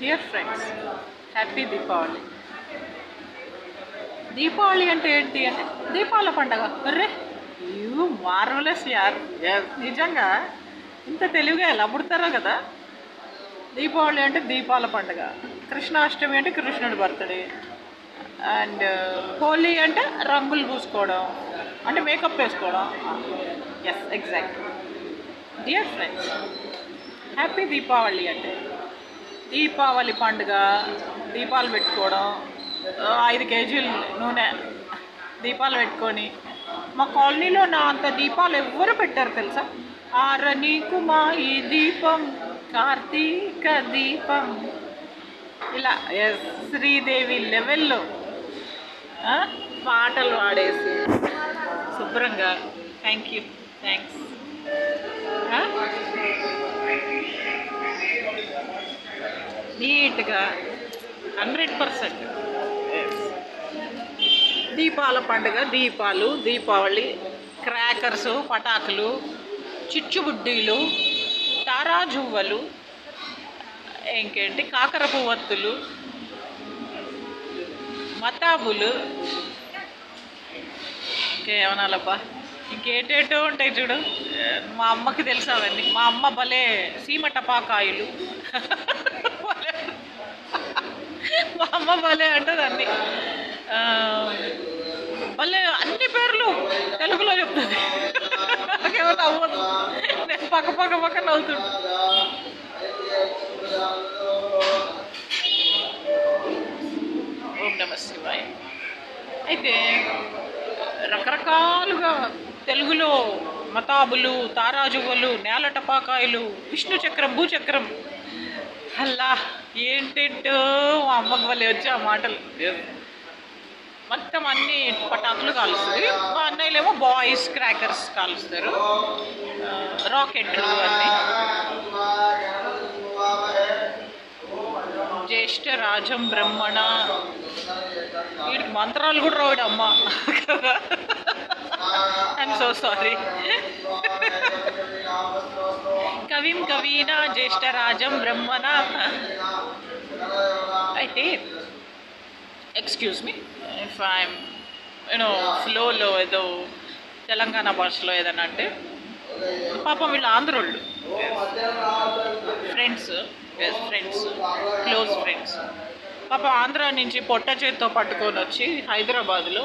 Dear friends, happy Deepavali. Deepavali అంటే ఏంటి అంటే దీపాల పండగ. అర్రే యూ మార్వలెస్ యార్. నిజంగా ఇంత తెలుగుగా ఎలా పుడతారో కదా. దీపావళి అంటే దీపాల పండుగ, కృష్ణాష్టమి అంటే కృష్ణుడి బర్త్డే, అండ్ హోలీ అంటే రంగులు పూసుకోవడం, అంటే మేకప్ వేసుకోవడం. Yes, exact. Dear friends, happy Deepavali అంటే దీపావళి పండుగ, దీపాలు పెట్టుకోవడం, 5 కేజీలు నూనె దీపాలు పెట్టుకొని. మా కాలనీలో నా అంత దీపాలు ఎవ్వరు పెట్టారు తెలుసా. ఆరనీకు మా ఈ దీపం కార్తీక దీపం, ఇలా శ్రీదేవి లెవెల్లో పాటలు పాడేసి శుభ్రంగా థ్యాంక్ యూ, థ్యాంక్స్. నీట్గా 100% దీపాల పండుగ, దీపాలు, దీపావళి, క్రాకర్సు, పటాకులు, చిచ్చుబుడ్డీలు, తారాజువ్వలు, ఇంకేంటి కాకర పువ్వొత్తులు, మతాబులు, ఇంకేమనాలబ్బా, ఇంకేటేటో ఉంటాయి చూడు. మా అమ్మకి తెలుసు అవన్నీ. మా అమ్మ భలే సీమ టపాకాయలు మా అమ్మ భలే అంటుంది అన్ని. భలే అన్ని పేర్లు తెలుగులో చెప్తుంది. నాకేమో నవ్వదు, నేను పక్క నవ్వుతుంటా. ఓం నమ శివాయ. అయితే రకరకాలుగా తెలుగులో మతాబులు, తారాజువ్వలు, నేల టపాకాయలు, విష్ణు చక్రం, భూచక్రం, అల్లా ఏంటేంటో మా అమ్మకి వల్లే వచ్చి ఆ మాటలు. మొత్తం అన్ని పటాకులు కాలుస్తుంది. మా అన్నయ్యలేమో బాయ్స్ క్రాకర్స్ కాలుస్తారు, రాకెట్లు అన్నీ. జ్యేష్ఠ రాజం బ్రహ్మణ, వీడికి మంత్రాలు కూడా రావడం అమ్మ కదా. I'm so sorry. కవిం కవీనా జ్యేష్ఠ రాజం బ్రహ్మణ. అయితే ఎక్స్క్యూజ్ మీ ఇఫ్ ఐఎమ్ ఫ్లోలో ఏదో తెలంగాణ భాషలో ఏదన్నా అంటే, పాపం వీళ్ళు ఆంధ్రోళ్ళు ఫ్రెండ్స్, క్లోజ్ ఫ్రెండ్స్. పాపం ఆంధ్ర నుంచి పొట్ట చేతితో పట్టుకొని వచ్చి హైదరాబాద్లో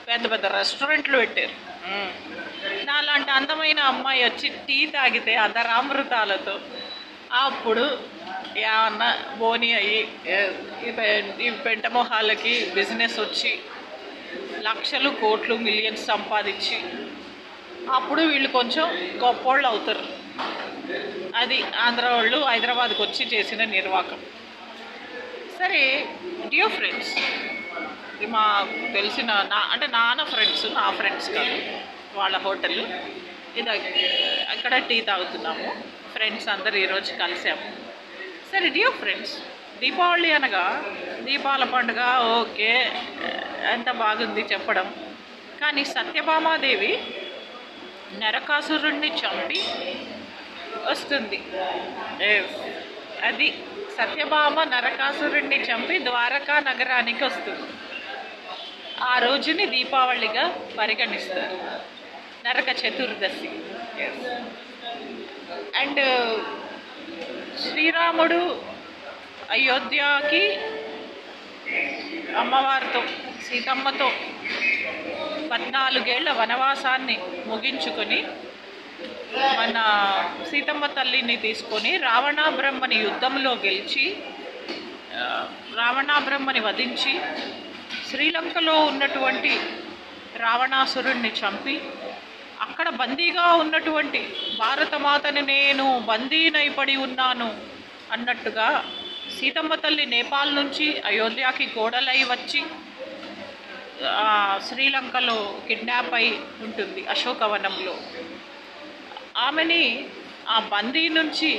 పెద్ద పెద్ద రెస్టారెంట్లు పెట్టారు. నాలాంటి అందమైన అమ్మాయి వచ్చి టీ తాగితే అదరామృతాలతో అప్పుడు ఏమన్నా బోని అయ్యి ఈ పెంట మొహాలకి బిజినెస్ వచ్చి లక్షలు, కోట్లు, మిలియన్స్ సంపాదించి అప్పుడు వీళ్ళు కొంచెం గొప్పోళ్ళు అవుతారు. అది ఆంధ్ర వాళ్ళు హైదరాబాద్కి వచ్చి చేసిన నిర్వాకం. సరే డియర్ ఫ్రెండ్స్, మా తెలిసిన అంటే నాన్న ఫ్రెండ్స్, నా ఫ్రెండ్స్ కాదు, వాళ్ళ హోటల్ ఇది. అక్కడ టీ తాగుతున్నాము, ఫ్రెండ్స్ అందరు ఈరోజు కలిసాము. సరే డియర్ ఫ్రెండ్స్, దీపావళి అనగా దీపాల పండుగ, ఓకే, ఎంత బాగుంది చెప్పడం. కానీ సత్యభామాదేవి నరకాసురుణ్ణి చంపి వస్తుంది. అది సత్యభామ నరకాసురుణ్ణి చంపి ద్వారకా నగరానికి వస్తుంది. ఆ రోజుని దీపావళిగా పరిగణిస్తారు, నరక చతుర్దశి. అండ్ శ్రీరాముడు అయోధ్యకి అమ్మవారితో, సీతమ్మతో 14 ఏళ్ల వనవాసాన్ని ముగించుకొని మన సీతమ్మ తల్లిని తీసుకొని రావణాబ్రహ్మని యుద్ధంలో గెలిచి, రావణాబ్రహ్మని వధించి శ్రీలంకలో ఉన్నటువంటి రావణాసురుణ్ణి చంపి అక్కడ బందీగా ఉన్నటువంటి భారతమాతని నేను బందీనైపడి ఉన్నాను అన్నట్టుగా సీతమ్మ తల్లి నేపాల్ నుంచి అయోధ్యకి కోడలై వచ్చి శ్రీలంకలో కిడ్నాప్ అయి ఉంటుంది అశోకవనంలో. ఆమెని ఆ బందీ నుంచి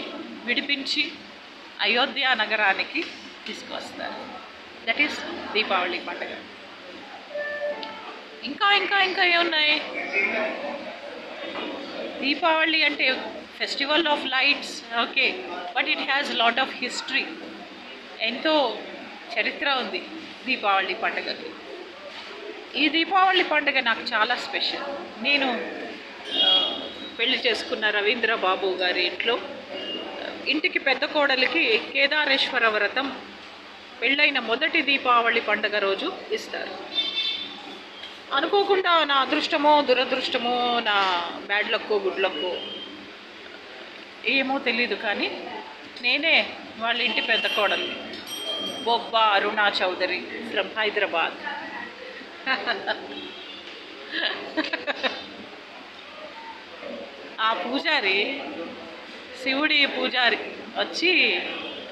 విడిపించి అయోధ్య నగరానికి తీసుకొస్తారు. దట్ ఈస్ దీపావళి పండుగ. ఇంకా ఇంకా ఇంకా ఏమున్నాయి? దీపావళి అంటే festival of lights, okay, but it has lot of history. ఎంతో చరిత్ర ఉంది దీపావళి పండుగకి. ఈ దీపావళి పండుగ నాకు చాలా స్పెషల్. నేను పెళ్లి చేసుకున్న రవీంద్ర బాబు గారి ఇంటికి పెద్ద కోడలికి కేదారేశ్వర వ్రతం పెళ్ళైన మొదటి దీపావళి పండుగ రోజు ఇస్తారు. అనుకోకుండా నా అదృష్టమో దురదృష్టమో, నా బ్యాడ్ లక్కో గుడ్ లక్కో ఏమో తెలీదు, కానీ నేనే వాళ్ళ ఇంటి పెద్ద కోడలు. బొబ్బా అరుణా చౌదరి ఫ్రమ్ హైదరాబాద్. ఆ పూజారి, శివుడి పూజారి వచ్చి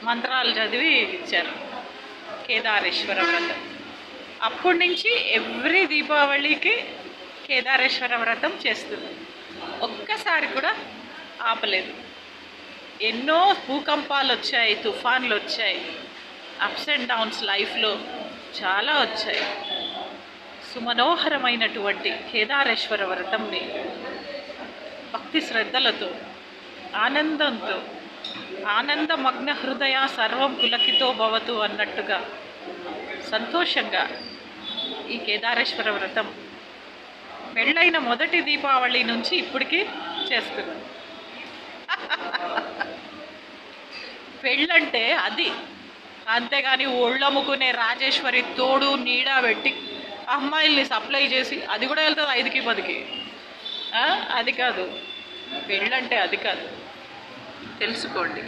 మంత్రాలు చదివి ఇచ్చారు కేదారేశ్వర వ్రతం. అప్పటి నుంచి ఎవ్రీ దీపావళికి కేదారేశ్వర వ్రతం చేస్తుంది. ఒక్కసారి కూడా ఆపలేదు. ఎన్నో భూకంపాలు వచ్చాయి, తుఫాన్లు వచ్చాయి, అప్స్ అండ్ డౌన్స్ లైఫ్లో చాలా వచ్చాయి. సుమనోహరమైనటువంటి కేదారేశ్వర వ్రతంని భక్తి శ్రద్ధలతో, ఆనందంతో, ఆనందమగ్న హృదయ సర్వం పులకితో భవతు అన్నట్టుగా సంతోషంగా ఈ కేదారేశ్వర వ్రతం పెళ్ళైన మొదటి దీపావళి నుంచి ఇప్పటికీ చేస్తున్నాం. పెళ్ళంటే అది, అంతేగాని ఒళ్ళమ్ముకునే రాజేశ్వరి తోడు నీడ పెట్టి అమ్మాయిల్ని సప్లై చేసి అది కూడా వెళ్తుంది 5కి 10కి. అది కాదు పెళ్ళంటే, అది కాదు. తెలుసుకోండి.